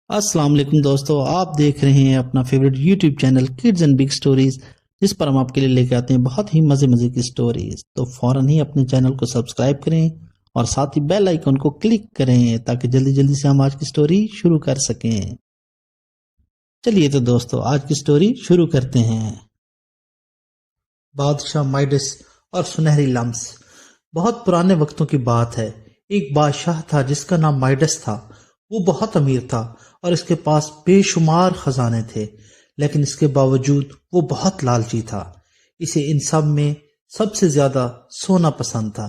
अस्सलाम वालेकुम दोस्तों, आप देख रहे हैं अपना favourite YouTube channel kids and big stories, जिस पर हम आपके लिए लेके आते हैं बहुत ही मजे मजे की स्टोरीज। तो फौरन ही अपने चैनल को सब्सक्राइब करें और साथ ही बेल आइकन को क्लिक करें ताकि जल्दी जल्दी से हम आज की स्टोरी शुरू कर सकें। चलिए तो दोस्तों, आज की स्टोरी शुरू करते हैं। बादशाह माइडस और सुनहरी लम्स। बहुत पुराने वक्तों की बात है। एक बादशाह था जिसका नाम माइडस था। वो बहुत अमीर था और इसके पास बेशुमार खजाने थे, लेकिन इसके बावजूद वो बहुत लालची था। इसे इन सब में सबसे ज्यादा सोना पसंद था।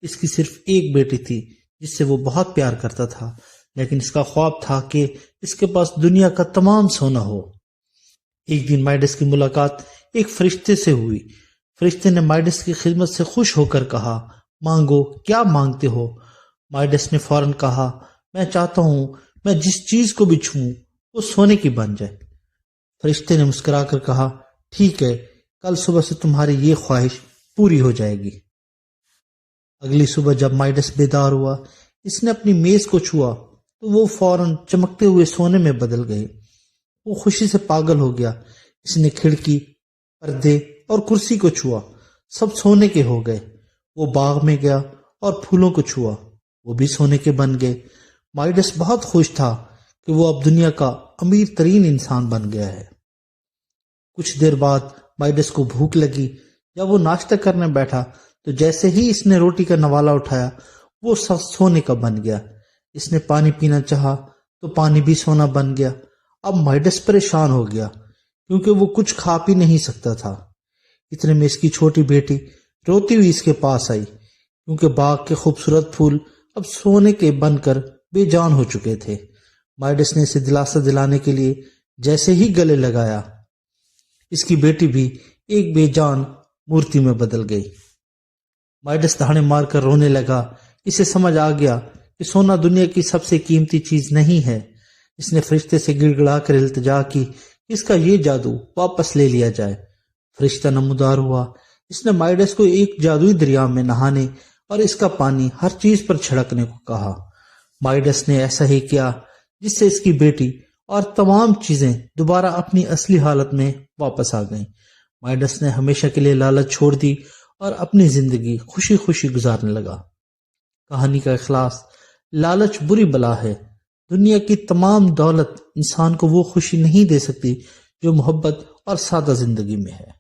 इसकी सिर्फ एक बेटी थी जिससे वो बहुत प्यार करता था, लेकिन इसका ख्वाब था कि इसके पास दुनिया का तमाम सोना हो। एक दिन माइडस की मुलाकात एक फरिश्ते से हुई। फरिश्ते ने माइडस की खिदमत से खुश होकर कहा, मांगो, क्या मांगते हो? माइडस ने फौरन कहा, मैं चाहता हूं मैं जिस चीज को भी छूऊं वो सोने की बन जाए। फरिश्ते ने मुस्कुराकर कहा, ठीक है, कल सुबह से तुम्हारी ये ख्वाहिश पूरी हो जाएगी। अगली सुबह जब माइडस बेदार हुआ, इसने अपनी मेज को छुआ तो वो फौरन चमकते हुए सोने में बदल गए। वो खुशी से पागल हो गया। इसने खिड़की, पर्दे और कुर्सी को छुआ, सब सोने के हो गए। वो बाग में गया और फूलों को छुआ, वो भी सोने के बन गए। माइडस बहुत खुश था कि वो अब दुनिया का अमीर तरीन इंसान बन गया है। कुछ देर बाद माइडस को भूख लगी। जब वो नाश्ता करने बैठा तो जैसे ही इसने रोटी का नवाला उठाया, वो सब सोने का बन गया। इसने पानी पीना चाहा तो पानी भी सोना बन गया। अब माइडस परेशान हो गया क्योंकि वो कुछ खा पी नहीं सकता था। इतने में इसकी छोटी बेटी रोती हुई इसके पास आई, क्योंकि बाग के खूबसूरत फूल अब सोने के बनकर बेजान हो चुके थे। माइडस ने इसे दिलासा दिलाने के लिए जैसे ही गले लगाया, इसकी बेटी भी एक बेजान मूर्ति में बदल गई। माइडस ताने मारकर रोने लगा। इसे समझ आ गया कि सोना दुनिया की सबसे कीमती चीज नहीं है। इसने फरिश्ते से गिड़गिड़ा कर इल्तिजा की, इसका ये जादू वापस ले लिया जाए। फरिश्ता नमूदार हुआ। इसने माइडस को एक जादुई दरिया में नहाने और इसका पानी हर चीज पर छिड़कने को कहा। माइडस ने ऐसा ही किया, जिससे इसकी बेटी और तमाम चीजें दोबारा अपनी असली हालत में वापस आ गईं। माइडस ने हमेशा के लिए लालच छोड़ दी और अपनी जिंदगी खुशी खुशी गुजारने लगा। कहानी का इखलास, लालच बुरी बला है। दुनिया की तमाम दौलत इंसान को वो खुशी नहीं दे सकती जो मोहब्बत और सादा जिंदगी में है।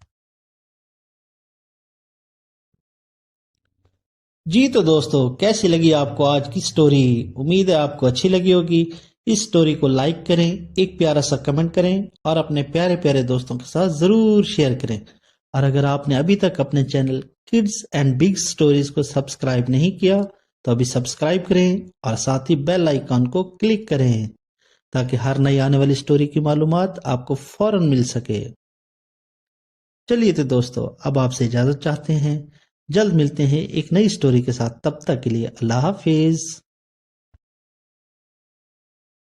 जी तो दोस्तों, कैसी लगी आपको आज की स्टोरी? उम्मीद है आपको अच्छी लगी होगी। इस स्टोरी को लाइक करें, एक प्यारा सा कमेंट करें और अपने प्यारे प्यारे दोस्तों के साथ जरूर शेयर करें। और अगर आपने अभी तक अपने channel kids and big stories को सब्सक्राइब नहीं किया तो अभी सब्सक्राइब करें और साथ ही बेल आइकन को क्लिक करें ताकि हर नई आने वाली स्टोरी की मालूमात आपको फौरन मिल सके। चलिए तो दोस्तों, अब आपसे इजाजत चाहते हैं। जल्द मिलते हैं एक नई स्टोरी के साथ। तब तक के लिए अल्लाह हाफिज।